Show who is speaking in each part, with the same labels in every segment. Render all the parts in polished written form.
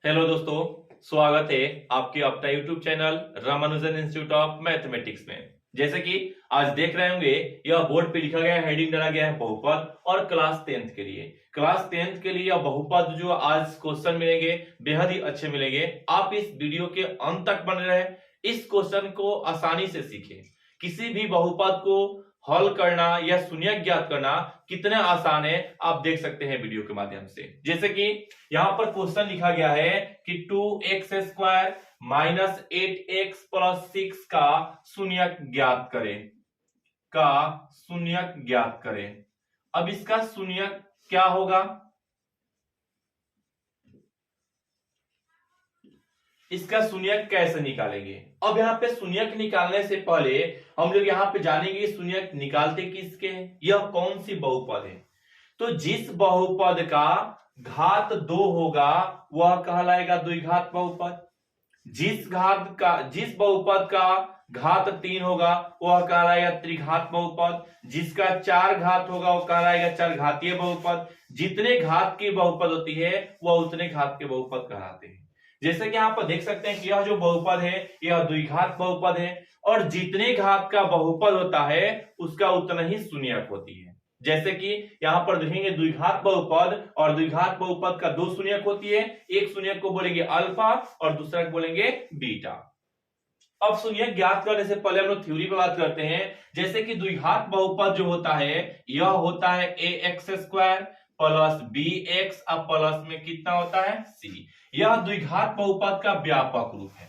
Speaker 1: Hello दोस्तों, स्वागत है आपके अपना YouTube channel Ramanujan institute of mathematics में। जैसे कि आज देख रहे होंगे, यह बोर्ड पे लिखा गया है, हेडिंग डाला गया है बहुपद और क्लास 10th के लिए। क्लास 10th के लिए यह बहुपद जो आज क्वेश्चन मिलेंगे बेहद ही अच्छे मिलेंगे। आप इस वीडियो के अंत तक बने रहे, इस क्वेश्चन को आसानी से सीखें। किसी भी बहुपद को हल करना या शून्यक ज्ञात करना कितना आसान है आप देख सकते हैं वीडियो के माध्यम से। जैसे कि यहां पर क्वेश्चन लिखा गया है कि 2x² माइनस 8x प्लस 6 का शून्यक ज्ञात करें, का शून्यक ज्ञात करें। अब इसका शून्यक क्या होगा, इसका शून्यक कैसे निकालेंगे। अब यहाँ पे शून्यक निकालने से पहले हम लोग यहाँ पे जानेंगे शून्यक निकालते किसके हैं, यह कौन सी बहुपद है। तो जिस बहुपद का घात 2 होगा वह कहलाएगा द्विघात बहुपद। जिस बहुपद का घात 3 होगा वह कहलाएगा त्रिघात बहुपद। जिसका 4 घात होगा वह कहलाएगा चरघातीय बहुपद। जितने घात की बहुपद होती है वह उतने घात के बहुपद कहलाते हैं। जैसे कि यहाँ पर देख सकते हैं कि यह जो बहुपद है यह द्विघात बहुपद है और जितने घात का बहुपद होता है उसका उतना ही शून्यक होती है। जैसे कि यहां पर देखेंगे द्विघात बहुपद और द्विघात बहुपद का 2 शून्यक होती है। एक शून्यक को बोलेंगे अल्फा और दूसरा को बोलेंगे बीटा। अब शून्यक ज्ञात करने से पहले हम लोग थ्योरी पे बात करते हैं। जैसे कि द्विघात बहुपद जो होता है यह होता है ax² प्लस bx अब प्लस में कितना होता है c। यह द्विघात बहुपद का व्यापक रूप है।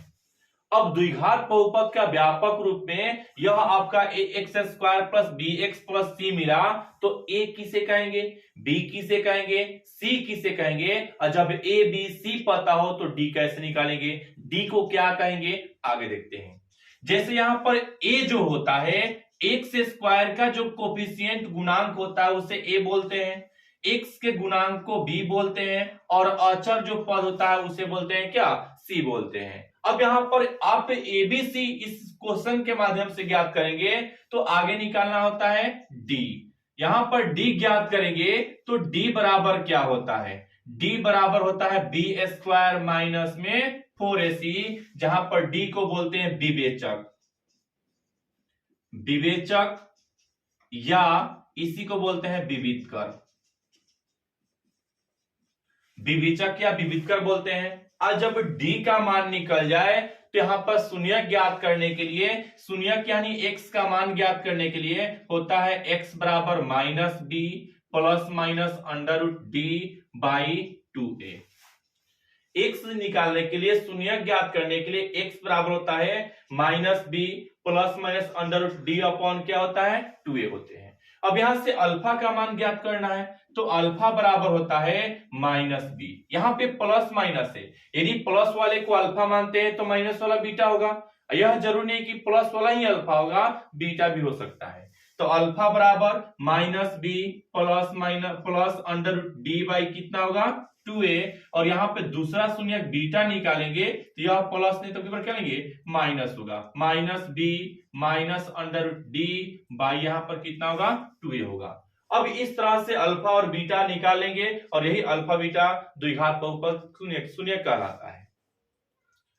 Speaker 1: अब द्विघात बहुपद का व्यापक रूप में यह आपका ax² plus bx plus c मिला तो a किसे कहेंगे, b किसे कहेंगे, c किसे कहेंगे। और जब a b c पता हो तो d कैसे निकालेंगे, d को क्या कहेंगे आगे देखते हैं। जैसे यहां पर a जो होता है x² का जो कोफिशिएंट गुणांक होता है उसे a बोलते हैं, x के गुणांक को b बोलते हैं और अचर जो पद होता है उसे बोलते हैं क्या, c बोलते हैं। अब यहां पर आप एबीसी इस क्वेश्चन के माध्यम से ज्ञात करेंगे तो आगे निकालना होता है डी। यहां पर डी ज्ञात करेंगे तो डी बराबर क्या होता है, डी बराबर होता है b² माइनस में 4ac, जहां पर डी को बोलते हैं विवेचक, विवेचक या इसी को बोलते हैं विविधकर, विवेचक या विविधकर बोलते हैं। आज जब d का मान निकल जाए तो यहां पर शून्यक ज्ञात करने के लिए, शून्यक यानी x का मान ज्ञात करने के लिए होता है x बराबर minus b plus minus under root d by 2a। x निकालने के लिए, शून्यक ज्ञात करने के लिए x बराबर होता है minus b plus minus under root d upon क्या होता है 2a होते हैं। अब यहां से अल्फा का मान ज्ञात करना है तो अल्फा बराबर होता है माइनस बी। यहां पे प्लस माइनस है, यदि प्लस वाले को अल्फा मानते हैं तो माइनस वाला बीटा होगा। यह जरूरी नहीं कि प्लस वाला ही अल्फा होगा, बीटा भी हो सकता है। तो अल्फा बराबर minus B plus minus plus under D by कितना होगा 2a। और यहां पे दूसरा शून्यक बीटा निकालेंगे तो यह प्लस नहीं तो क्या लेंगे माइनस होगा, minus B minus under D by यहां पर कितना होगा 2a होगा। अब इस तरह से अल्फा और बीटा निकालेंगे और यही अल्फा बीटा द्विघात बहुपद शून्यक कहलाता है।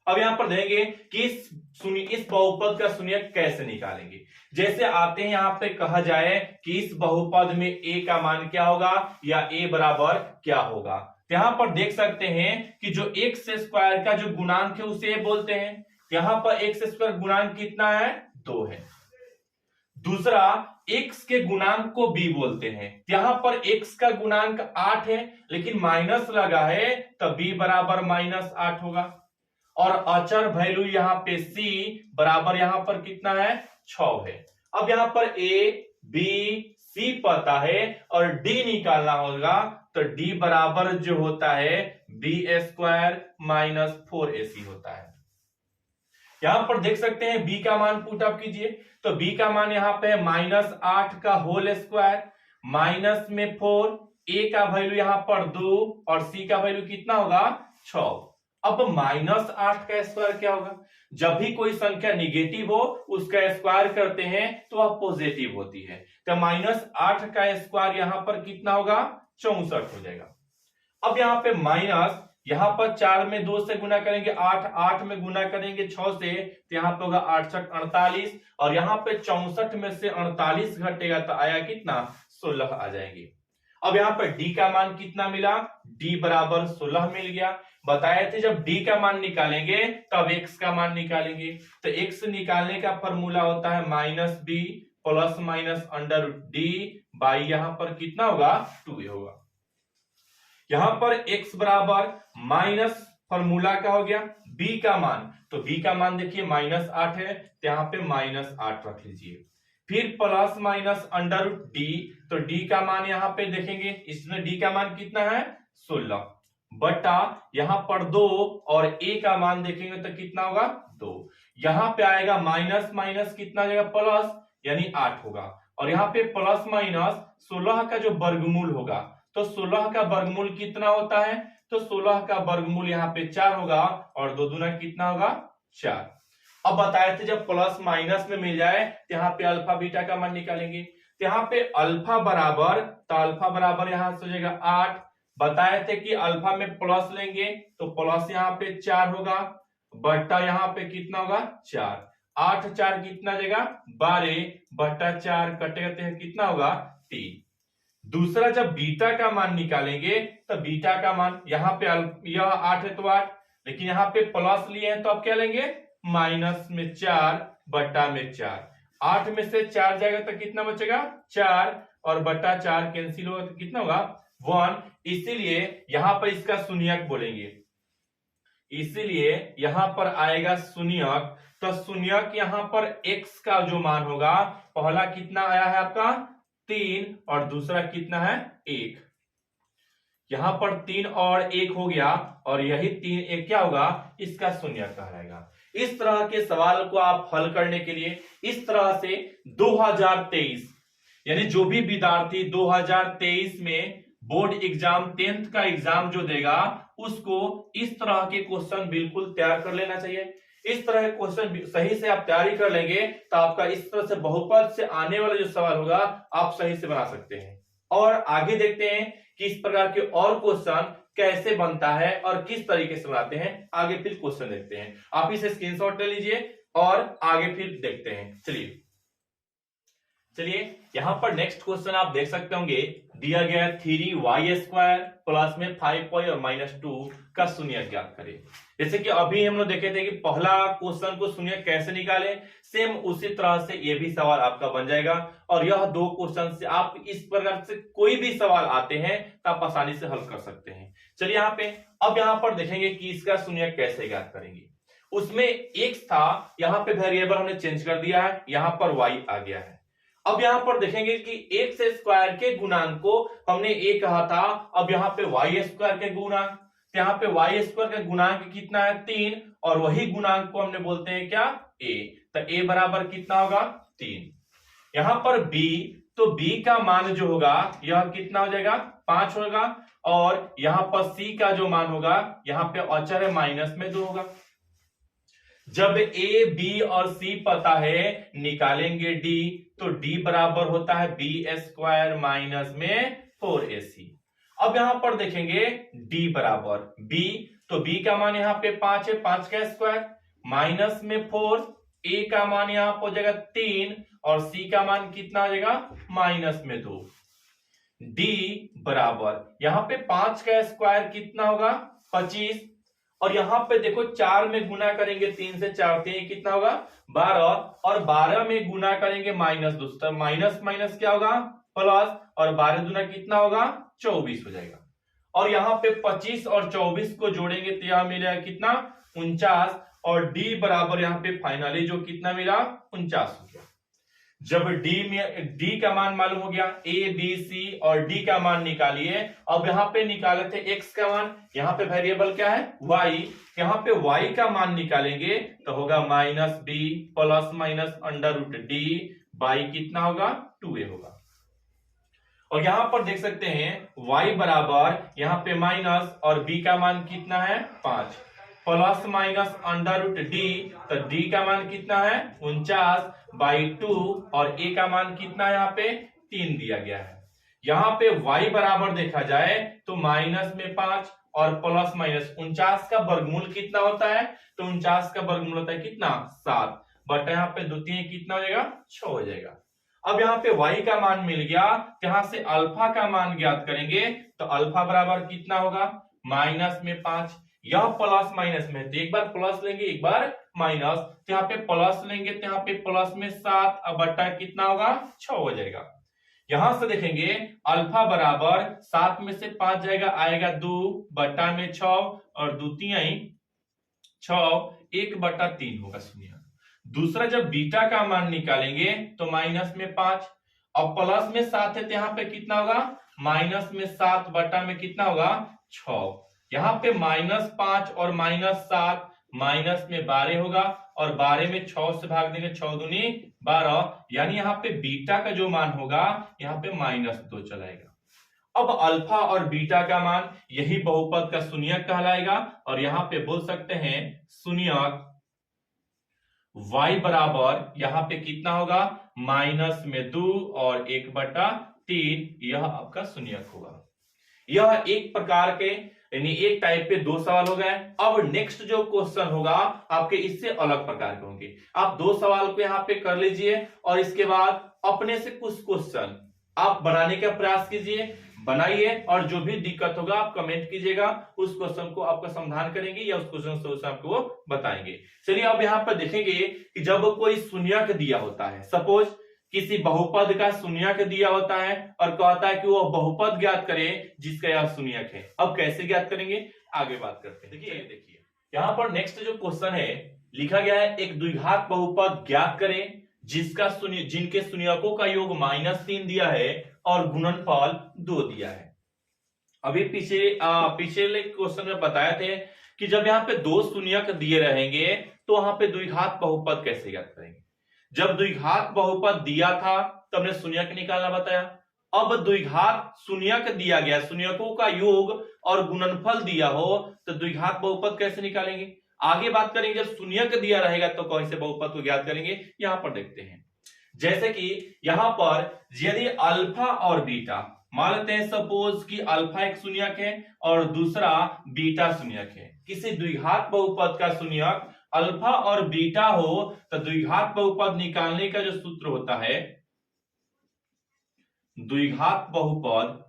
Speaker 1: अब यहां पर देखेंगे कि इस बहुपद का शून्यक कैसे निकालेंगे। जैसे आते हैं यहां पे कहा जाए कि इस बहुपद में a का मान क्या होगा या a बराबर क्या होगा, तो यहां पर देख सकते हैं कि जो x² का जो गुणांक है उसे a बोलते हैं। यहां पर x² गुणांक कितना है 2 है। दूसरा x के गुणांक को b बोलते हैं। यहां पर x का गुणांक 8 है लेकिन माइनस लगा है तो b बराबर माइनस 8 होगा। और अचर वैल्यू यहां पे c बराबर यहां पर कितना है 6 है। अब यहां पर a b c पता है और d निकालना होगा तो d बराबर जो होता है b² माइनस 4ac होता है। यहां पर देख सकते हैं b का मान पुट अप कीजिए तो b का मान यहां पे माइनस 8 का होल स्क्वायर माइनस में 4, a का वैल्यू यहां पर 2 और c का वैल्यू कितना होगा 6। अब माइनस 8 का स्क्वायर क्या होगा, जब भी कोई संख्या निगेटिव हो उसका स्क्वायर करते हैं तो वह पॉजिटिव होती है। तो माइनस 8 का स्क्वायर यहां पर कितना होगा 64 हो जाएगा। अब यहां पे माइनस यहाँ पर 4 में 2 से गुना करेंगे 8, 8 में गुना करेंगे 6 से, तो यहाँ पे होगा 8 6 48, और यहाँ पे 64 में से 48 घटेगा तो आया कितना, 16 आ जाएंगे। अब यहाँ पर d का मान कितना मिला, d बराबर 16 मिल गया। बताए थे जब d का मान निकालेंगे तब x का मान निकालेंगे, तो x निकालने का फॉर्मूला होता है -b plus minus under root D by यहाँ पर कितना होगा, 2a होगा। यहाँ पर x बराबर माइनस फॉर्मूला का हो गया, b का मान, तो b का मान देखिए -8 है, तो यहाँ पे -8 रख लीजिए। फिर plus minus under root D, तो डी का मान यहाँ पे देखेंगे, इसमें डी का मान कितना है 16 बटा यहाँ पर 2, और a का मान देखेंगे तो कितना होगा 2। यहाँ पे आएगा माइनस माइनस कितना जाएगा प्लस, यानी 8 होगा, और यहाँ पे प्लस माइनस 16 का जो वर्गमूल होगा, तो 16 का वर्गमूल कितना होता है, तो 16 का वर्गमूल यहाँ पे 4 होगा, और 2 दूना कितना होगा 4। अब बताए थे जब प्लस माइनस में मिल जाए तो यहाँ पे अल्फा बीटा का मान निकालेंगे, तो यहाँ पे अल्फा बराबर, तो अल्फा बराबर यहाँ से हो जाएगा 8। बताए थे कि अल्फा में प्लस लेंगे तो प्लस यहाँ पे 4 होगा, बट्टा यहाँ पे कितना होगा 4, 8 4 कितना जाएगा 12, बट्टा 4 कटेगा कितना होगा 3। दूसरा जब बीटा का मान निकालेंगे तो बीटा का मान यहाँ पे यह 8 है तो 8, लेकिन यहाँ पे प्लस लिए हैं तो अब क्या लेंगे माइनस में 4 बट्टा में 4, 8 में से 4 जाएगा तो कितना बचेगा 4, और बट्टा 4 कैंसिल होगा तो कितना होगा 1। इसीलिए यहां पर इसका शून्यक बोलेंगे, इसीलिए यहां पर आएगा शून्यक। तो शून्यक यहां पर x का जो मान होगा, पहला कितना आया है आपका 3, और दूसरा कितना है 1। यहां पर 3 और 1 हो गया, और यही 3 1 क्या होगा, इसका शून्यक कहलाएगा। इस तरह के सवाल को आप हल करने के लिए इस तरह से 2023 यानी जो भी विद्यार्थी 2023 में बोर्ड एग्जाम 10th का एग्जाम जो देगा, उसको इस तरह के क्वेश्चन बिल्कुल तैयार कर लेना चाहिए। इस तरह के क्वेश्चन सही से आप तैयारी कर लेंगे तो आपका इस तरह से बहुपद से आने वाला जो सवाल होगा आप सही से बना सकते हैं। और आगे देखते हैं कि इस प्रकार के और क्वेश्चन कैसे बनता है और किस तरीके से बनाते हैं। आगे फिर क्वेश्चन देखते हैं, आप इसे स्क्रीनशॉट ले लीजिए और आगे फिर देखते हैं। चलिए यहां पर नेक्स्ट क्वेश्चन आप देख सकते होंगे, दिया गया 3y² प्लस में 5y और -2 का शून्य ज्ञात करें। जैसे कि अभी हम लोग देखे थे कि पहला क्वेश्चन को शून्य कैसे निकालें, सेम उसी तरह से ये भी सवाल आपका बन जाएगा। और यह दो क्वेश्चन से आप इस प्रकार से कोई भी सवाल आते हैं तो आप आसानी से हल कर सकते हैं। चलिए यहाँ पे अब यहाँ पर देखेंगे कि इसका शून्य कैसे ज्ञात करेंगे। उसमें x था, यहाँ पे वेरिएबल हमने चेंज कर दिया है, यहाँ पर y आ गया है। अब यहाँ पर देखेंगे कि x² के गुणांक को हमने a कहा था, अब यहाँ पे y² के गुणांक, तो यहाँ पे y² का गुणांक कितना है 3, और वही गुणांक को हमने बोलते हैं क्या a, तो a बराबर कितना होगा 3। यहाँ पर b, तो b का मान जो होगा यह कितना हो जाएगा 5 होगा, और यहाँ पर c का जो मान होगा यहाँ पे अचर है माइनस में 2 होगा। जब a b और c पता है निकालेंगे d, तो d बराबर होता है b² माइनस में 4ac। अब यहां पर देखेंगे d बराबर b, तो b का मान यहाँ पे 5 है, 5 का स्क्वायर माइनस में 4, a का मान यहाँ पर हो जाएगा 3, और c का मान कितना आ जाएगा माइनस में 2। d बराबर यहाँ पे 5 का स्क्वायर कितना होगा 25, और यहाँ पे देखो 4 में गुना करेंगे 3 से 4 3 कितना होगा 12, और 12 में गुना करेंगे -2, तो माइनस माइनस क्या होगा प्लस, और 12 दूना कितना होगा 24 हो जाएगा। और यहाँ पे 25 और 24 को जोड़ेंगे तो यह मिलेगा कितना 49, और d बराबर यहाँ पे फाइनली जो कितना मिला 49 हो गया। जब d का मान मालूम हो गया, a b c और d का मान निकालिए। अब यहाँ पे निकाले थे x का मान, यहाँ पे वेरिएबल क्या है y, यहाँ पे y का मान निकालेंगे तो होगा -b plus minus under root d by कितना होगा 2a होगा। और यहाँ पर देख सकते हैं y बराबर यहाँ पे माइनस, और b का मान कितना है 5 plus minus under root d, तो d का मान कितना है 49 बाई 2, और a का मान कितना है यहाँ पे 3 दिया गया है। यहाँ पे y बराबर देखा जाए तो माइनस में 5 और प्लस माइनस 49 का वर्गमूल कितना होता है, तो 49 का वर्गमूल होता है कितना 7 बटा यहाँ पे 2 3 कितना हो जाएगा 6 हो जाएगा। अब यहाँ पे y का मान मिल गया, यहां से अल्फा का मान ज्ञात करेंगे, तो अल्फा बराबर कितना होगा माइनस में 5, यह प्लस माइनस में, तो एक बार प्लस लेंगे एक बार माइनस, तो यहाँ पे प्लस लेंगे तो यहाँ पे प्लस में 7 अब बटा कितना होगा 6 हो जाएगा। यहां से देखेंगे अल्फा बराबर 7 में से 5 जाएगा आएगा 2 बटा में 6 और 2 3 6 1 बटा 3 होगा शून्य। दूसरा जब बीटा का मान निकालेंगे तो माइनस में 5 और प्लस में 7 है तो यहाँ पे कितना होगा माइनस में 7 बटा में कितना होगा 6। यहाँ पे -5 और -7 माइनस में 12 होगा और 12 में 6 से भाग देंगे 6 दूनी 12, यानी यहाँ पे बीटा का जो मान होगा यहाँ पे -2 चलाएगा। अब अल्फा और बीटा का मान यही बहुपद का शून्यक कहलाएगा और यहाँ पे बोल सकते हैं शून्यक y बराबर यहाँ पे कितना होगा माइनस में 2 और 1 बटा 3, यह आपका शून्यक होगा। यह एक प्रकार के यानी एक टाइप पे 2 सवाल हो गए। अब नेक्स्ट जो क्वेश्चन होगा आपके इससे अलग प्रकार के होंगे। आप 2 सवाल को यहाँ पे कर लीजिए और इसके बाद अपने से कुछ क्वेश्चन आप बनाने का प्रयास कीजिए, बनाइए और जो भी दिक्कत होगा आप कमेंट कीजिएगा, उस क्वेश्चन को आपका समाधान करेंगे या उस क्वेश्चन सोल्यूशन आपको बताएंगे। चलिए अब यहाँ पर देखेंगे कि जब कोई शून्यक दिया होता है, सपोज किसी बहुपद का शून्यक दिया होता है और कहता है कि वो बहुपद ज्ञात करे जिसका यह शून्यक है, अब कैसे ज्ञात करेंगे आगे बात करते हैं। देखिए यहाँ पर नेक्स्ट जो क्वेश्चन है लिखा गया है एक द्विघात बहुपद ज्ञात करें जिनके शून्यकों का योग -3 दिया है और गुणनफल 2 दिया है। अभी पिछले क्वेश्चन में बताए थे कि जब यहाँ पे 2 शून्यक दिए रहेंगे तो वहां पे द्विघात बहुपद कैसे ज्ञात करेंगे। जब द्विघात बहुपद दिया था तो हमने शून्यक निकालना बताया। अब द्विघात शून्यक दिया गया, शून्यकों का योग और गुणनफल दिया हो तो द्विघात बहुपद कैसे निकालेंगे आगे बात करेंगे। जब शून्यक दिया रहेगा तो कौन से बहुपद को ज्ञात करेंगे यहां पर देखते हैं। जैसे कि यहां पर यदि अल्फा और बीटा मान लेते हैं, सपोज कि अल्फा एक शून्यक है और दूसरा बीटा शून्यक है, किसी द्विघात बहुपद का शून्यक अल्फा और बीटा हो तो द्विघात बहुपद निकालने का जो सूत्र होता है, द्विघात बहुपद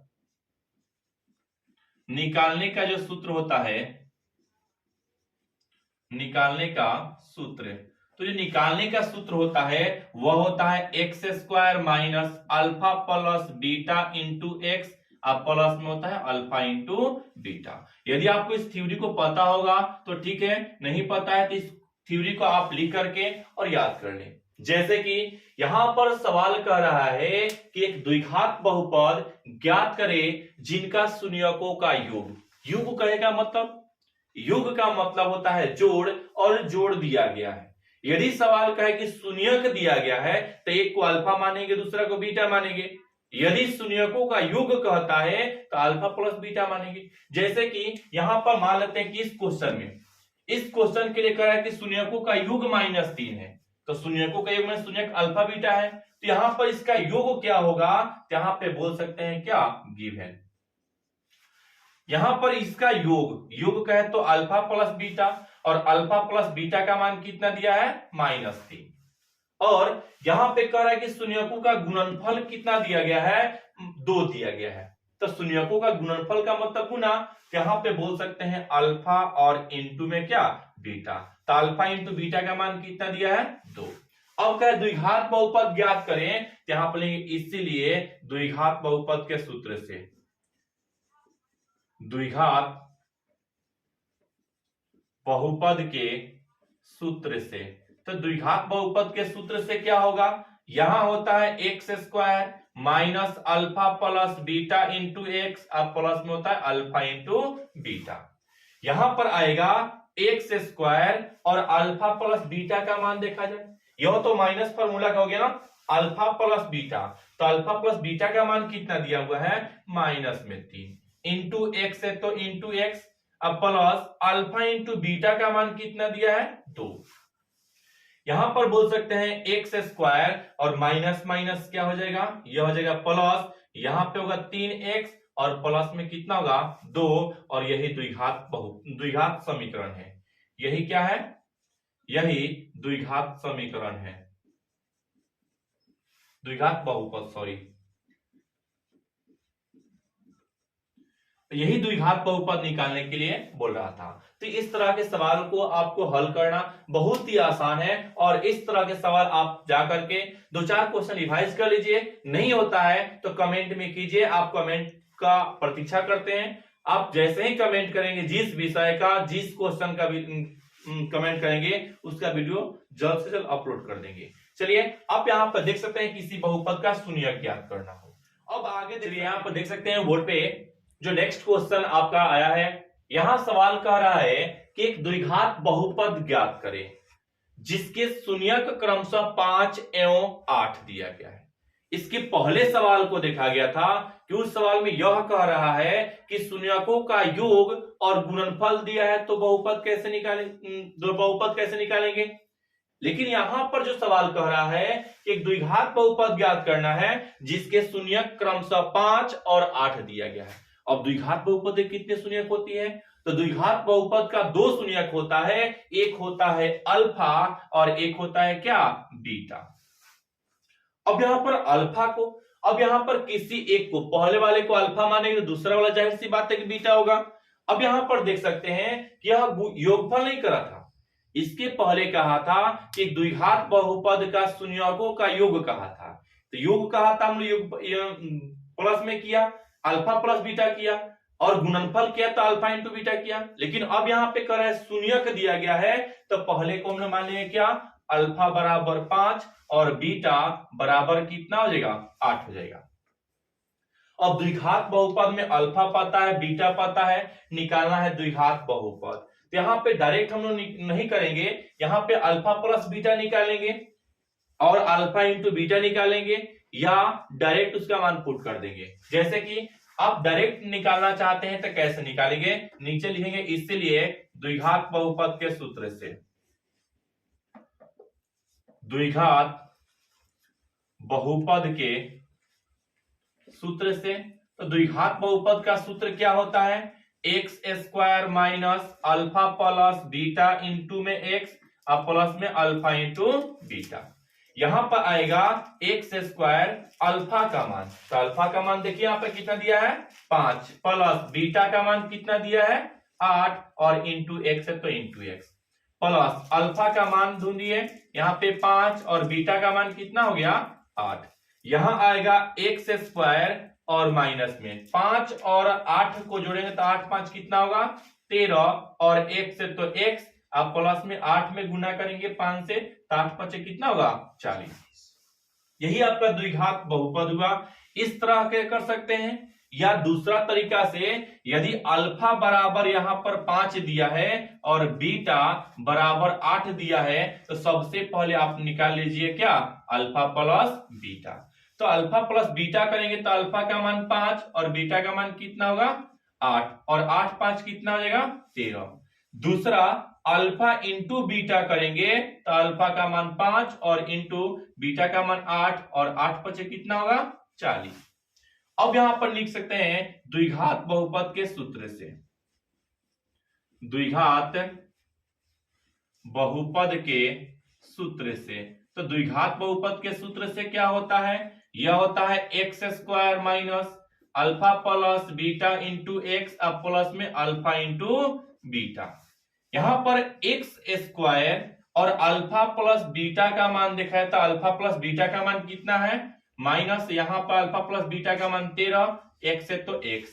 Speaker 1: निकालने का जो सूत्र होता है, निकालने का सूत्र, तो जो निकालने का सूत्र होता है वह होता है x² minus alpha plus beta into x, अब प्लस में होता है अल्फा इंटू बीटा। यदि आपको इस थ्योरी को पता होगा तो ठीक है, नहीं पता है तो इस थ्योरी को आप लिख करके और याद कर लें। जैसे कि यहां पर सवाल कह रहा है कि एक द्विघात बहुपद ज्ञात करें जिनका शून्यकों का योग, योग कहेगा मतलब, योग का मतलब होता है जोड़ और जोड़ दिया गया है। यदि सवाल कहे कि शून्यक दिया गया है तो एक को अल्फा मानेंगे दूसरा को बीटा मानेंगे, यदि शून्यकों का योग कहता है तो अल्फा प्लस बीटा मानेंगे। जैसे कि यहां पर मान लेते हैं कि इस क्वेश्चन के लिए कह रहा है कि शून्यकों का योग -3 है, तो शून्यकों का योग में शून्यक अल्फा बीटा है, तो यहां पर इसका योग क्या होगा, यहां पे बोल सकते हैं क्या गिवन। यहां पर इसका योग कहे तो अल्फा प्लस बीटा, और अल्फा प्लस बीटा का मान कितना दिया है -3, और यहां पे कह रहा है कि शून्यकों का गुणनफल कितना दिया गया है 2 दिया गया है, तो शून्यकों का गुणनफल का मतलब गुना, यहां पे बोल सकते हैं अल्फा और इंटू में क्या बीटा, तो अल्फा इंटू बीटा का मान कितना दिया है 2। अब क्या द्विघात बहुपद ज्ञात करें, यहां पर लेंगे इसीलिए द्विघात बहुपद के सूत्र से, द्विघात बहुपद के सूत्र से, तो द्विघात बहुपद के सूत्र से क्या होगा, यहां होता है x² minus alpha plus beta into x, अब प्लस में होता है अल्फा इंटू बीटा। यहां पर आएगा x² और अल्फा प्लस बीटा का मान देखा जाए, यह तो माइनस फॉर्मूला का हो गया ना, अल्फा प्लस बीटा, तो अल्फा प्लस बीटा का मान कितना दिया हुआ है -3, इंटू एक्स है तो इंटू एक्स, अब प्लस अल्फा इंटू बीटा का मान कितना दिया है 2। यहां पर बोल सकते हैं x² और माइनस माइनस क्या हो जाएगा, यह हो जाएगा प्लस, यहां पे होगा 3x और प्लस में कितना होगा 2, और यही द्विघात समीकरण है। यही क्या है, यही द्विघात समीकरण है, द्विघात बहुपद, सॉरी, यही द्विघात बहुपद निकालने के लिए बोल रहा था। तो इस तरह के सवाल को आपको हल करना बहुत ही आसान है, और इस तरह के सवाल आप जाकर के 2-4 क्वेश्चन रिवाइज कर लीजिए। नहीं होता है तो कमेंट में कीजिए, आप कमेंट का प्रतीक्षा करते हैं। आप जैसे ही कमेंट करेंगे, जिस विषय का, जिस क्वेश्चन का भी कमेंट करेंगे, उसका वीडियो जल्द से जल्द अपलोड कर देंगे। चलिए, आप यहाँ पर देख सकते हैं किसी बहुपद का शून्यक ज्ञात करना हो। अब आगे चलिए, यहाँ पर देख सकते हैं बोर्ड पे जो नेक्स्ट क्वेश्चन आपका आया है, यहां सवाल कह रहा है कि एक द्विघात बहुपद ज्ञात करें जिसके शून्यक क्रमशः 5 एवं 8 दिया गया है। इसके पहले सवाल को देखा गया था कि उस सवाल में यह कह रहा है कि शून्यकों का योग और गुणनफल दिया है, तो बहुपद कैसे निकालेंगे। लेकिन यहां पर जो सवाल कह रहा है कि एक द्विघात बहुपद ज्ञात करना है जिसके शून्यक क्रमशः 5 और 8 दिया गया है। अब द्विघात बहुपद कितने शून्यक होती है, तो द्विघात बहुपद का 2 शून्यक होता है, एक होता है अल्फा और एक होता है क्या, बीटा। अब यहां पर अल्फा को, अब यहां पर किसी एक को, पहले वाले को अल्फा मानेंगे तो दूसरा वाला जाहिर सी बात है कि बीटा होगा। अब यहां पर देख सकते हैं कि यह योगफल नहीं करा था, इसके पहले कहा था कि द्विघात बहुपद का शून्यकों का योग कहा था। तो योग कहा था, हमने योग प्लस में किया, अल्फा प्लस बीटा किया, और गुणनफल किया तो अल्फा इंटू बीटा किया। लेकिन अब यहां पे कर रहा है शून्यक दिया गया है, तो पहले को हमने मान लिया क्या, अल्फा बराबर 5 और बीटा बराबर कितना हो जाएगा, 8 हो जाएगा। अब द्विघात बहुपद में अल्फा पता है, बीटा पता है, निकालना है द्विघात बहुपद। तो यहाँ पे डायरेक्ट हम लोग नहीं करेंगे, यहाँ पे अल्फा प्लस बीटा निकालेंगे और अल्फा इंटू बीटा निकालेंगे, या डायरेक्ट उसका मान पुट कर देंगे। जैसे कि आप डायरेक्ट निकालना चाहते हैं तो कैसे निकालेंगे, नीचे लिखेंगे, इसलिए द्विघात बहुपद के सूत्र से, द्विघात बहुपद के सूत्र से। तो द्विघात बहुपद का सूत्र क्या होता है, x square minus alpha plus beta into में एक्स और प्लस में अल्फा इंटू बीटा। यहां पर आएगा एक्स स्क्वायर अल्फा का मान, तो अल्फा का मान देखिए यहां पर कितना दिया है 5, प्लस बीटा का मान कितना दिया है 8, और इंटू एक्स है तो इंटू एक्स, प्लस अल्फा का मान ढूंढिए, यहाँ पे 5 और बीटा का मान कितना हो गया 8। यहां आएगा एक्स स्क्वायर और माइनस में 5 और 8 को जोड़ेंगे तो 8 5 कितना होगा 13, और एक्स है तो एक्स, आप प्लस में 8 में गुना करेंगे 5 से, तो 8 5 कितना होगा 40। यही आपका द्विघात बहुपद हुआ। इस तरह के कर सकते हैं, या दूसरा तरीका से, यदि अल्फा बराबर यहां पर 5 दिया है और बीटा बराबर 8 दिया है, तो सबसे पहले आप निकाल लीजिए क्या, अल्फा प्लस बीटा। तो अल्फा प्लस बीटा करेंगे तो अल्फा का मान 5 और बीटा का मान कितना होगा 8, और 8 5 कितना हो जाएगा 13। दूसरा अल्फा इंटू बीटा करेंगे तो अल्फा का मान 5 और इंटू बीटा का मान 8, और 8 5 कितना होगा 40। अब यहां पर लिख सकते हैं द्विघात बहुपद के सूत्र से, द्विघात बहुपद के सूत्र से। तो द्विघात बहुपद के सूत्र से क्या होता है, यह होता है x square minus alpha plus beta into x अब प्लस में अल्फा इंटू बीटा। यहां पर एक्स स्क्वायर और अल्फा प्लस बीटा का मान देखा है, तो अल्फा प्लस बीटा का मान कितना है माइनस, यहां पर अल्फा प्लस बीटा का मान 13, एक्स है तो x,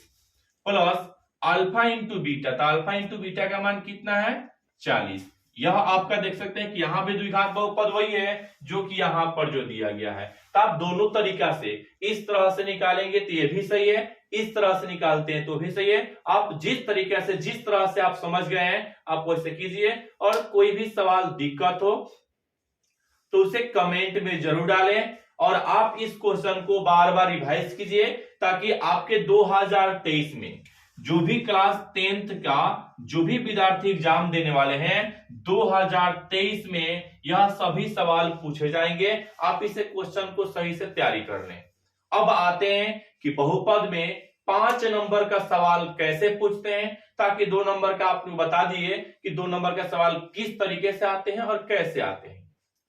Speaker 1: plus alpha into beta, तो अल्फा इंटू बीटा का मान कितना है 40। यह आपका देख सकते हैं कि यहां भी द्विघात बहुपद वही है जो कि यहां पर जो दिया गया है। तो आप दोनों तरीका से, इस तरह से निकालेंगे तो ये भी सही है, इस तरह से निकालते हैं तो भी सही है। आप जिस तरीके से, जिस तरह से आप समझ गए हैं आप वैसे कीजिए, और कोई भी सवाल दिक्कत हो तो उसे कमेंट में जरूर डालें, और आप इस क्वेश्चन को बार बार रिवाइज कीजिए, ताकि आपके 2023 में जो भी क्लास 10th का जो भी विद्यार्थी एग्जाम देने वाले हैं 2023 में यह सभी सवाल पूछे जाएंगे। आप इसे क्वेश्चन को सही से तैयारी कर लें। अब आते हैं कि बहुपद में 5 नंबर का सवाल कैसे पूछते हैं, ताकि 2 नंबर का आपको बता दिए कि 2 नंबर का सवाल किस तरीके से आते हैं और कैसे आते हैं।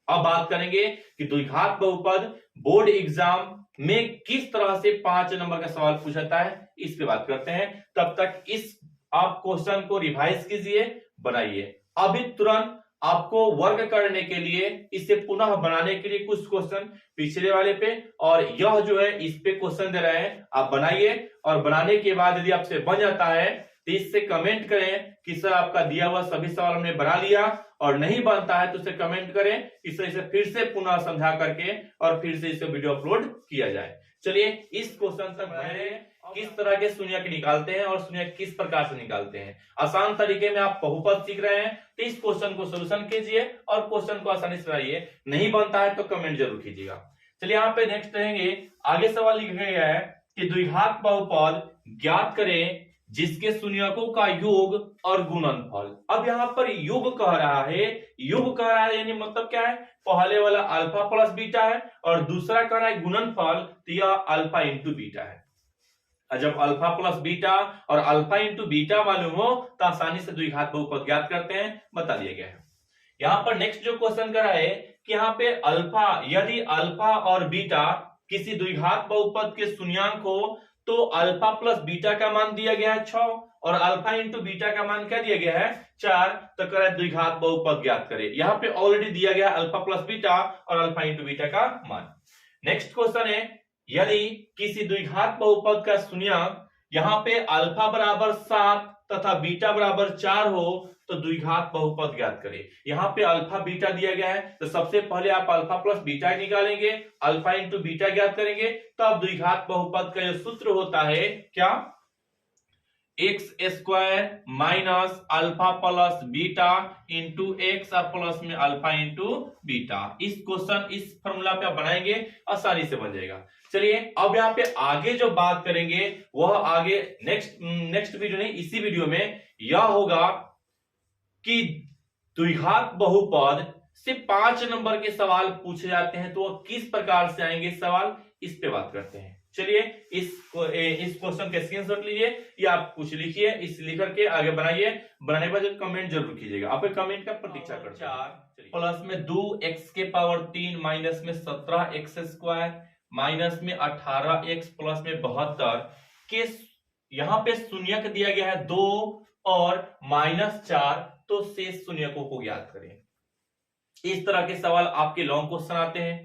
Speaker 1: अब बात करेंगे कि द्विघात बहुपद बोर्ड एग्जाम में किस तरह से 5 नंबर का सवाल पूछता है, इस पे बात करते हैं। तब तक इस आप क्वेश्चन को रिवाइज कीजिए, बनाइए। अभी तुरंत आपको वर्क करने के लिए, इसे पुनः बनाने के लिए कुछ क्वेश्चन पिछले वाले पे और यह जो है इस पे क्वेश्चन दे रहे हैं, आप बनाइए। और बनाने के बाद यदि आपसे बन जाता है तो इससे कमेंट करें कि सर आपका दिया हुआ सभी सवाल हमने बना लिया, और नहीं बनता है तो उसे कमेंट करें, इसे फिर से पुनः समझा करके और फिर से इसे वीडियो अपलोड किया जाए। चलिए इस क्वेश्चन तक बने। किस तरह के शून्यक निकालते हैं और शून्यक किस प्रकार से निकालते हैं, आसान तरीके में आप बहुपद सीख रहे हैं तो इस क्वेश्चन को सोल्यूशन कीजिए और क्वेश्चन को आसानी से बनाइए। नहीं बनता है तो कमेंट जरूर कीजिएगा। चलिए यहाँ पे नेक्स्ट रहेंगे, आगे सवाल लिखा गया है कि द्विघात बहुपद ज्ञात करें जिसके शून्यकों का योग और गुणनफल। अब यहाँ पर योग कह रहा है, योग कह रहा है यानी मतलब क्या है, पहले वाला अल्फा प्लस बीटा है और दूसरा कह रहा है गुणनफल, तो यह अल्फा इंटू बीटा है। जब अल्फा प्लस बीटा और अल्फा इंटू बीटा मालूम हो तो आसानी से द्विघात बहुपद ज्ञात करते हैं, बता दिया गया है। यहाँ पर नेक्स्ट जो क्वेश्चन कर रहा है कि यहाँ पे अल्फा, यदि अल्फा और बीटा किसी द्विघात बहुपद के शून्यांक हो तो अल्फा प्लस बीटा का मान दिया गया है 6 और अल्फा इंटू बीटा का मान क्या दिया गया है 4, तो कर रहा है द्विघात बहुपद ज्ञात करे। यहाँ पे ऑलरेडी दिया गया अल्फा प्लस बीटा और अल्फा इंटू बीटा का मान। नेक्स्ट क्वेश्चन है, यदि किसी द्विघात बहुपद का शून्यक यहाँ पे अल्फा बराबर 7 तथा बीटा बराबर 4 हो तो द्विघात बहुपद ज्ञात करें। यहाँ पे अल्फा बीटा दिया गया है तो सबसे पहले आप अल्फा प्लस बीटा निकालेंगे, अल्फा इंटू बीटा ज्ञात करेंगे, तब द्विघात बहुपद का जो सूत्र होता है क्या, x square minus alpha plus beta into x plus में अल्फा इंटू बीटा। इस क्वेश्चन इस फॉर्मूला पे आप बनाएंगे, आसानी से बन जाएगा। चलिए अब यहाँ पे आगे जो बात करेंगे वह आगे नेक्स्ट वीडियो नहीं, इसी वीडियो में यह होगा कि द्विघात बहुपद से 5 नंबर के सवाल पूछे जाते हैं तो वह किस प्रकार से आएंगे सवाल, इस पे बात करते हैं। चलिए इस क्वेश्चन का स्क्रीनशॉट लीजिए या आप कुछ लिखिए, इस लिख करके आगे बनाइए। बनाने के बाद कमेंट जरूर कीजिएगा, आपके कमेंट का प्रतीक्षा करते हैं। 4 प्लस में 2x के पावर 3 माइनस में 17x स्क्वायर माइनस में 18x प्लस में 72 के यहाँ पे शून्यक दिया गया है 2 और -4, तो शेष शून्यकों को ज्ञात करें। इस तरह के सवाल आपके लॉन्ग क्वेश्चन आते हैं,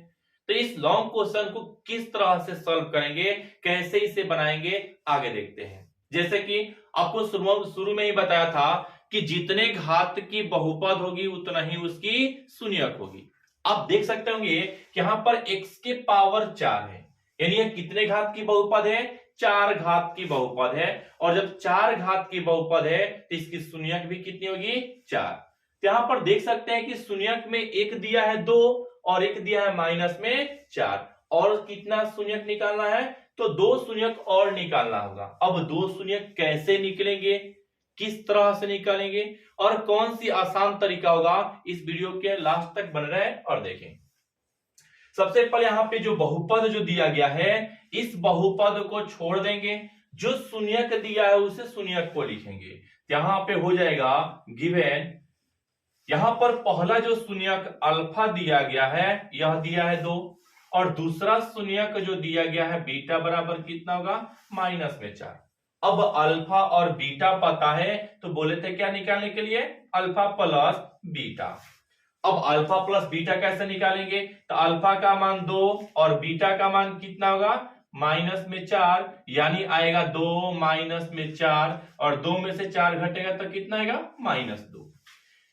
Speaker 1: तो इस लॉन्ग क्वेश्चन को किस तरह से सॉल्व करेंगे, कैसे इसे बनाएंगे, आगे देखते हैं। जैसे कि आपको शुरू में ही बताया था कि जितने घात की बहुपद होगी उतना ही उसकी शून्यक होगी। आप देख सकते होंगे कि यहाँ पर x के पावर 4 है, यानी यह कितने घात की बहुपद है, 4 घात की बहुपद है। और जब 4 घात की बहुपद है तो इसकी शून्यक भी कितनी होगी, 4। तो यहां पर देख सकते हैं कि शून्यक में एक दिया है 2 और एक दिया है माइनस में 4, और कितना शून्यक निकालना है, तो 2 शून्यक और निकालना होगा। अब 2 शून्यक कैसे निकलेंगे, किस तरह से निकालेंगे और कौन सी आसान तरीका होगा, इस वीडियो के लास्ट तक बन रहे और देखें। सबसे पहले यहाँ पे जो बहुपद जो दिया गया है इस बहुपद को छोड़ देंगे, जो शून्यक दिया है उसे शून्यक को लिखेंगे। यहां पे हो जाएगा गिवन, यहां पर पहला जो शून्यक अल्फा दिया गया है यह दिया है 2 और दूसरा शून्यक जो दिया गया है बीटा बराबर कितना होगा, माइनस में 4। अब अल्फा और बीटा पता है तो बोले थे क्या निकालने के लिए, अल्फा प्लस बीटा। अब अल्फा प्लस बीटा कैसे निकालेंगे, तो अल्फा का मान 2 और बीटा का मान कितना होगा, माइनस में 4, यानी आएगा 2 माइनस में 4 और 2 में से 4 घटेगा तो कितना आएगा, -2।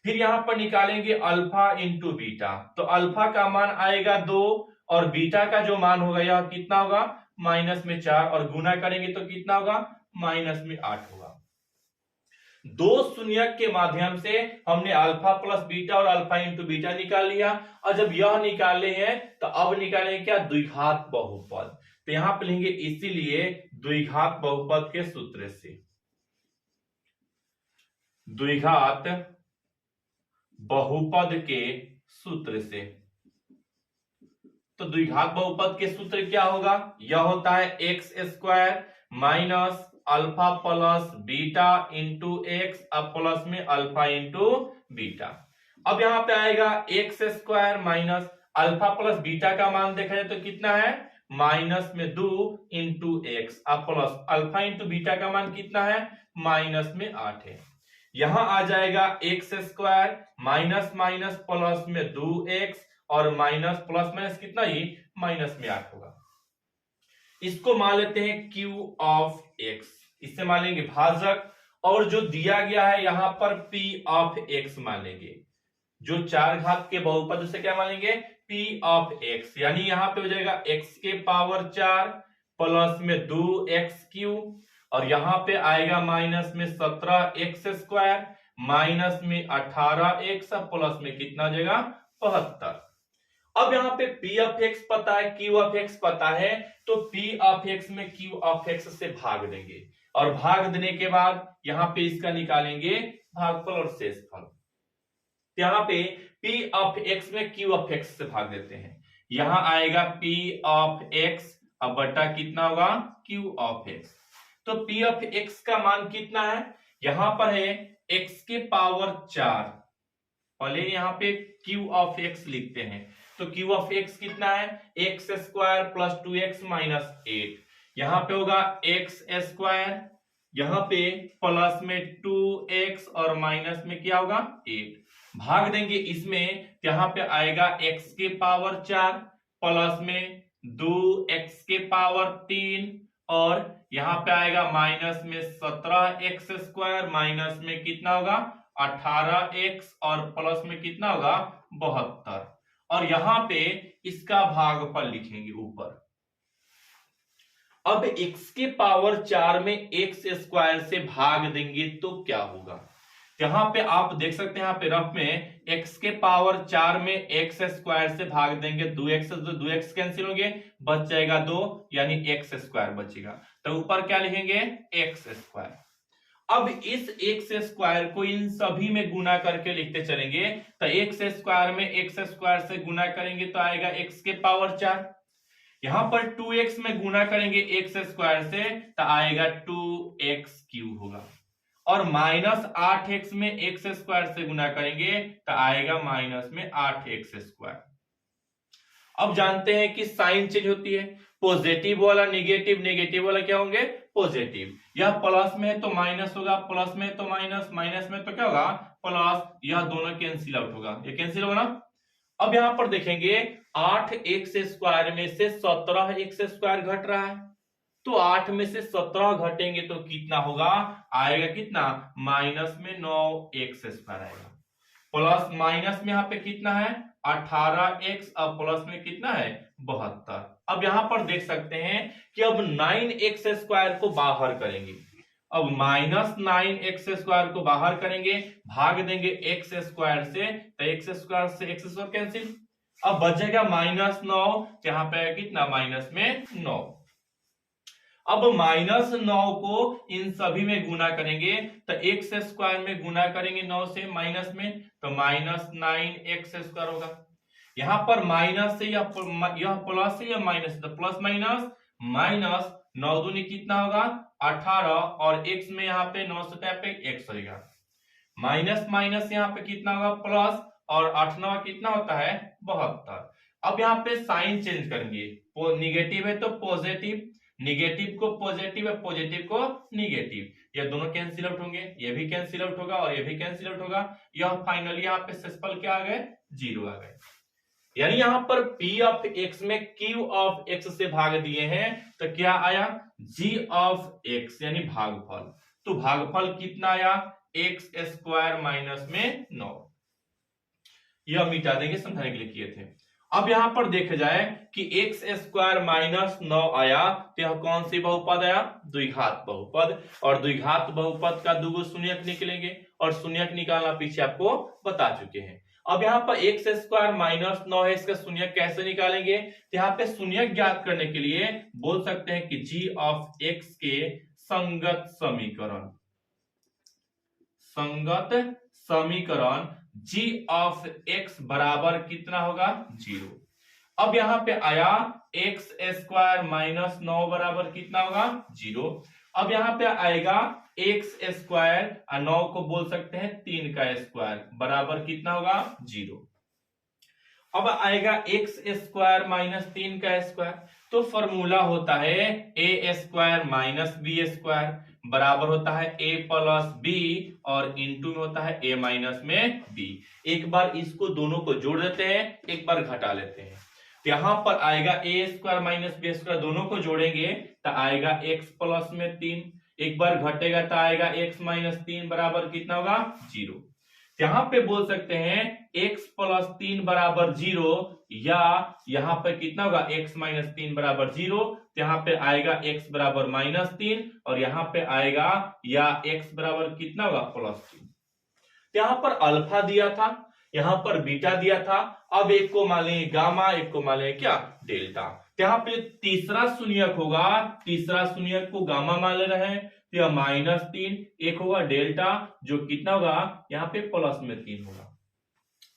Speaker 1: फिर यहां पर निकालेंगे अल्फा इंटू बीटा, तो अल्फा का मान आएगा 2 और बीटा का जो मान होगा यह कितना होगा, माइनस में 4 और गुना करेंगे तो कितना होगा, माइनस में 8 होगा। 2 शून्यक के माध्यम से हमने अल्फा प्लस बीटा और अल्फा इंटू बीटा निकाल लिया, और जब यह निकाले हैं तो अब निकालेंगे क्या, द्विघात बहुपद। तो यहां पे लेंगे इसीलिए द्विघात बहुपद के सूत्र से, द्विघात बहुपद के सूत्र से। तो द्विघात बहुपद के सूत्र क्या होगा, यह होता है x square minus alpha plus beta into x, अब प्लस में अल्फा इंटू बीटा। अब यहां पे आएगा x square minus alpha plus beta का मान देखा जाए तो कितना है, माइनस में 2 इंटू एक्स, अब प्लस अल्फा इंटू बीटा का मान कितना है, माइनस में 8 है। यहां आ जाएगा x square minus minus plus में 2x और माइनस प्लस माइनस कितना ही, माइनस में 8 होगा। इसको मान लेते हैं q ऑफ x, इससे मान लेंगे भाजक, और जो दिया गया है यहां पर p ऑफ x मान लेंगे, जो चार घात के बहुपद से क्या मानेंगे, p ऑफ x, यानी यहां पे हो जाएगा x के पावर 4 प्लस में 2x³ और यहां पे आएगा माइनस में 17x स्क्वायर माइनस में 18x प्लस में कितना हो जाएगा 72। अब यहां पे p ऑफ x पता है, q ऑफ x पता है, तो p ऑफ x में q ऑफ x से भाग देंगे और भाग देने के बाद यहां पे इसका निकालेंगे भागफल और शेषफल। यहां पे p ऑफ x में q ऑफ x से भाग देते हैं, यहां आएगा p ऑफ x अब बटा कितना होगा q ऑफ x। तो p ऑफ x का मान कितना है, यहां पर है x के पावर 4, पहले यहां पे q ऑफ x लिखते हैं, तो q ऑफ x कितना है, x square plus 2x minus 8, यहां पे होगा x स्क्वायर, यहां पे प्लस में 2x और माइनस में क्या होगा 8, भाग देंगे इसमें, यहां पे आएगा x के पावर 4 प्लस में 2x के पावर 3 और यहां पे आएगा माइनस में 17x स्क्वायर माइनस में कितना होगा 18x और प्लस में कितना होगा 72, और यहां पे इसका भागफल लिखेंगे ऊपर। अब x के पावर 4 में x स्क्वायर से भाग देंगे तो क्या होगा, यहां पे आप देख सकते हैं, यहां पे रफ में x के पावर 4 में x स्क्वायर से भाग देंगे 2x से, 2x कैंसिल होंगे, बच जाएगा 2 यानी x स्क्वायर बचेगा, तो ऊपर क्या लिखेंगे x स्क्वायर। अब इस x स्क्वायर को इन सभी में गुना करके लिखते चलेंगे, तो x स्क्वायर में x स्क्वायर से गुना करेंगे तो आएगा x के पावर 4, यहां पर 2x में गुना करेंगे x स्क्वायर से तो आएगा 2x³ होगा, और माइनस 8x में x स्क्वायर से गुना करेंगे तो आएगा माइनस में 8x स्क्वायर। अब जानते हैं कि साइन चेंज होती है, पॉजिटिव वाला नेगेटिव, नेगेटिव वाला क्या होंगे पॉजिटिव, यह प्लस में है तो माइनस होगा, प्लस में तो माइनस, माइनस में तो क्या होगा प्लस, यह दोनों कैंसिल आउट होगा, ये कैंसिल होगा ना। अब यहां पर देखेंगे 8x स्क्वायर में से 17x स्क्वायर घट रहा है, तो 8 में से 17 घटेंगे तो कितना होगा, आएगा कितना माइनस में 9x स्क्वायर आएगा, प्लस माइनस में यहां पे कितना है 18x, अब प्लस में कितना है 72। अब यहां पर देख सकते हैं कि अब 9x स्क्वायर को बाहर करेंगे, अब माइनस 9x स्क्वायर को बाहर करेंगे, भाग देंगे x स्क्वायर से, तो x स्क्वायर से x स्क्वायर कैंसिल, अब बचेगा माइनस 9, यहां पे कितना माइनस में 9। अब माइनस 9 को इन सभी में गुना करेंगे तो x स्क्वायर में गुना करेंगे 9 से माइनस में, तो माइनस 9x स्क्वायर होगा, यहां पर माइनस से यह प्लस से या माइनस, तो प्लस माइनस माइनस 9 दूनी कितना होगा 18 और x में यहाँ पे 9 से पे x होगा, माइनस माइनस यहाँ पे कितना होगा प्लस और 8 9 कितना होता है 72। अब यहाँ पे साइन चेंज करेंगे, निगेटिव है तो पॉजिटिव, निगेटिव को पॉजिटिव है, पॉजिटिव को निगेटिव, ये दोनों कैंसिल आउट होंगे, ये भी कैंसिल आउट होगा और ये भी कैंसिल आउट होगा, यह फाइनली यहाँ पे शेषफल क्या आ गए 0 आ गए, यानी यहां पर p ऑफ x में q ऑफ x से भाग दिए हैं तो क्या आया g ऑफ x यानी भागफल, तो भागफल कितना आया x स्क्वायर माइनस में 9, यह मिटा देंगे समझाने के लिए किए थे। अब यहां पर देखा जाए कि x स्क्वायर माइनस 9 आया तो यह कौन सी बहुपद आया द्विघात बहुपद, और द्विघात बहुपद का दुगो शून्यक निकलेंगे और शून्यक निकालना पीछे आपको बता चुके हैं। अब यहाँ पर x स्क्वायर माइनस 9 है, इसका शून्यक कैसे निकालेंगे, तो यहाँ पे शून्यक ज्ञात करने के लिए बोल सकते हैं कि g ऑफ x के संगत समीकरण, संगत समीकरण g ऑफ x बराबर कितना होगा 0। अब यहाँ पे आया एक्स स्क्वायर माइनस 9 बराबर कितना होगा 0। अब यहाँ पे आएगा एक्स स्क्वायर 9 को बोल सकते हैं 3 का स्क्वायर बराबर कितना होगा 0। अब आएगा एक्स स्क्वायर माइनस 3 का स्क्वायर, तो फॉर्मूला होता है ए स्क्वायर माइनस बी स्क्वायर बराबर होता है ए प्लस बी और इनटू में होता है ए माइनस में बी। एक बार इसको दोनों को जोड़ देते हैं, एक बार घटा लेते हैं। तो यहां पर आएगा ए स्क्वायर माइनस बी स्क्वायर, दोनों को जोड़ेंगे तो आएगा एक्स प्लस में 3, एक बार घटेगा तो आएगा एक्स माइनस 3 बराबर कितना होगा 0। यहां पे बोल सकते हैं x प्लस 3 बराबर 0 या यहां पे कितना होगा x माइनस 3 बराबर 0। यहां पे आएगा x बराबर माइनस 3 और यहां पे आएगा या x बराबर कितना होगा प्लस 3। यहां पर अल्फा दिया था, यहां पर बीटा दिया था। अब एक को मान लेंगे गामा, एक को मान लेंगे क्या डेल्टा। यहां पे तीसरा शून्यक होगा, तीसरा शून्यक को गामा मान ले रहे हैं तो यह माइनस 3, एक होगा डेल्टा जो कितना होगा यहाँ पे प्लस में 3 होगा।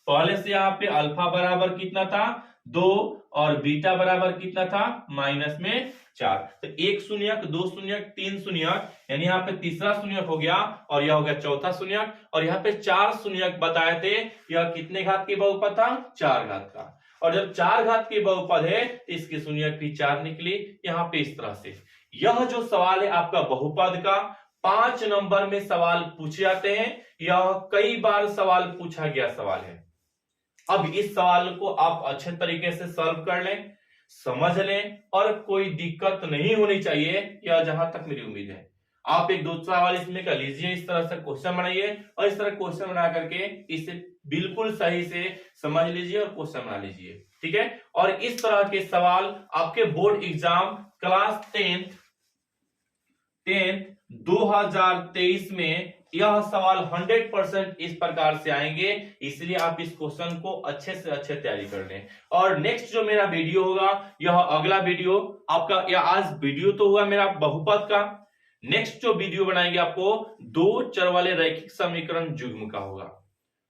Speaker 1: पहले से यहाँ पे अल्फा बराबर कितना था 2 और बीटा बराबर कितना था माइनस में 4। तो एक शून्यक, दो शून्यक, तीन शून्यक, यानी यहाँ पे तीसरा शून्यक हो गया और यह हो गया चौथा शून्यक। और यहाँ पे 4 शून्यक बताए थे, यह कितने घात की बहुपद था 4 घात का। और जब 4 घात की बहुपद है तो इसकी शून्यक भी 4 निकली। यहाँ पे इस तरह से यह जो सवाल है आपका बहुपद का 5 नंबर में सवाल पूछे जाते हैं। यह कई बार सवाल पूछा गया सवाल है। अब इस सवाल को आप अच्छे तरीके से सॉल्व कर लें, समझ लें और कोई दिक्कत नहीं होनी चाहिए, यह जहां तक मेरी उम्मीद है। आप एक दूसरा सवाल इसमें कर लीजिए, इस तरह से क्वेश्चन बनाइए और इस तरह क्वेश्चन बना करके इसे बिल्कुल सही से समझ लीजिए और क्वेश्चन बना लीजिए, ठीक है। और इस तरह के सवाल आपके बोर्ड एग्जाम क्लास 10th 2023 में यह सवाल 100% इस प्रकार से आएंगे, इसलिए आप इस क्वेश्चन को अच्छे से अच्छे तैयारी कर लें। और नेक्स्ट जो मेरा वीडियो होगा, यह अगला वीडियो आपका, या आज वीडियो तो हुआ मेरा बहुपद का, नेक्स्ट जो वीडियो बनाएंगे आपको 2 चर वाले रैखिक समीकरण युग्म का होगा।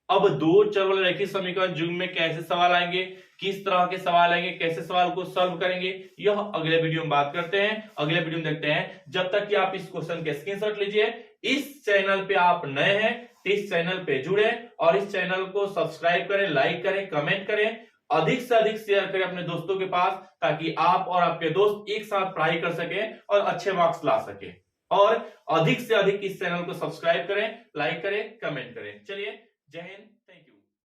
Speaker 1: अब 2 चर वाले रैखिक समीकरण युग्म में कैसे सवाल आएंगे, किस तरह के सवाल आएंगे, कैसे सवाल को सॉल्व करेंगे, यह अगले वीडियो में बात करते हैं, अगले वीडियो में देखते हैं। जब तक कि आप इस क्वेश्चन के स्क्रीनशॉट लीजिए। इस चैनल पे आप नए हैं तो इस चैनल पे जुड़े और इस चैनल को सब्सक्राइब करें, लाइक करें, कमेंट करें, अधिक से अधिक शेयर करें अपने दोस्तों के पास, ताकि आप और आपके दोस्त एक साथ पढ़ाई कर सके और अच्छे मार्क्स ला सके। और अधिक से अधिक इस चैनल को सब्सक्राइब करें, लाइक करें, कमेंट करें। चलिए, जय हिंद।